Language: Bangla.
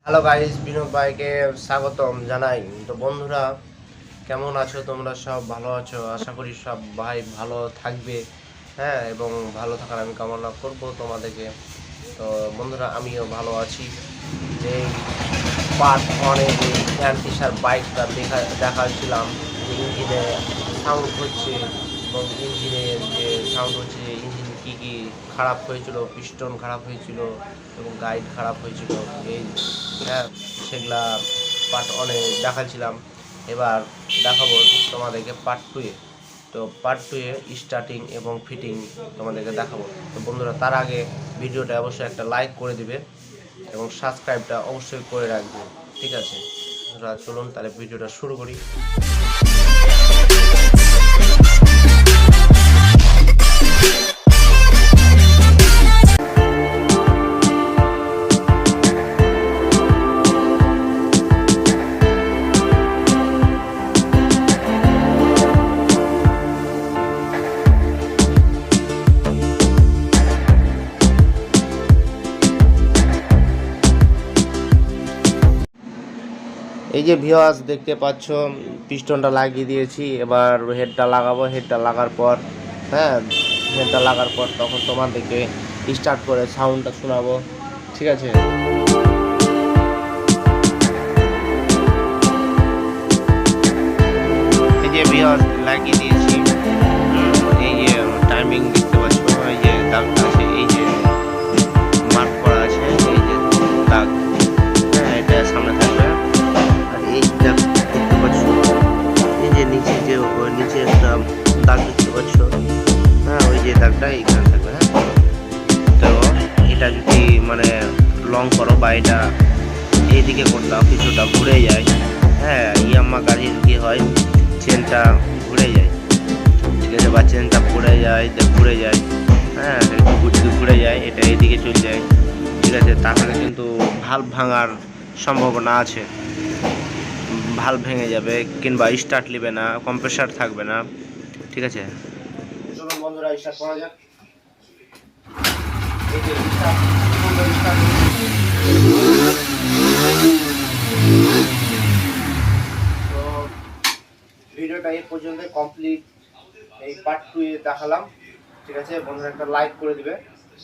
হ্যালো গাইস, বিনোদ বাইকে স্বাগতম জানাই। তো বন্ধুরা, কেমন আছো তোমরা? সব ভালো আছো? আশা করি সব ভাই ভালো থাকবে। হ্যাঁ, এবং ভালো থাকার আমি কামনা করব তোমাদেরকে। তো বন্ধুরা, আমিও ভালো আছি। যে পার্ট ওয়ানে যে অ্যান্টিসার বাইকটা দেখাচ্ছিলাম, যে ইঞ্জিনে সাউন্ড হচ্ছে এবং ইঞ্জিনের যে সাউন্ড হচ্ছে, ইঞ্জিন কী কী খারাপ হয়েছিল, পিস্টন খারাপ হয়েছিল এবং গাইড খারাপ হয়েছিল, এই হ্যাঁ সেগুলা পার্ট ওয়ানে দেখাচ্ছিলাম। এবার দেখাবো তোমাদেরকে পার্ট টুয়ে। তো পার্ট টুয়ে স্টার্টিং এবং ফিটিং তোমাদেরকে দেখাবো। তো বন্ধুরা, তার আগে ভিডিওটা অবশ্যই একটা লাইক করে দিবে এবং সাবস্ক্রাইবটা অবশ্যই করে রাখবে, ঠিক আছে? চলুন তাহলে ভিডিওটা শুরু করি। এই যে ভিউয়ার্স, দেখতে পাচ্ছ পিস্টনটা লাগিয়ে দিয়েছি। এবার হেডটা লাগাবো। হেডটা লাগার পর হেডটা লাগার পর তখন তোমাদেরকে স্টার্ট করে সাউন্ডটা শোনাবো, ঠিক আছে? এই যে ভিউয়ার্স, লাগিয়ে দিয়েছি। এই যে টাইমিং দেখতে পাচ্ছ, এই যে দাগটা আছে, এই যে মার্ক করা আছে, এই যে দাগ, এটা সামনে থাকবে। আর এই দাগ দেখতে পাচ্ছ, এই যে নিচে একটা দাগ দেখতে পাচ্ছ, ওই যে দাগটা এইখানে থাকবে। তো এটা যদি লং করো বা এটা এইদিকে করতে কিছুটা ঘুরে যায়, ইয়াম্মা গাড়ির কি হয়, চেনটা ঘুরে যায়, ঠিক আছে? বা চেনটা ঘুরে যায়, একটু ঘুরে যায়, এটা এইদিকে চলে যায়, ঠিক আছে? তাহলে কিন্তু ভাল্ব ভাঙার সম্ভাবনা আছে। ভাল্ব ভেঙে যাবে কিংবা স্টার্ট নেবে না, কম্প্রেসার থাকবে না, ঠিক আছে? চলুন বন্ধুরা, স্টার্ট করা যাক। তো ভিডিওটা এই পর্যন্ত কমপ্লিট। এই পার্ট টু এ দেখালাম, ঠিক আছে? বন্ধুরা, একটা লাইক করে দিবে।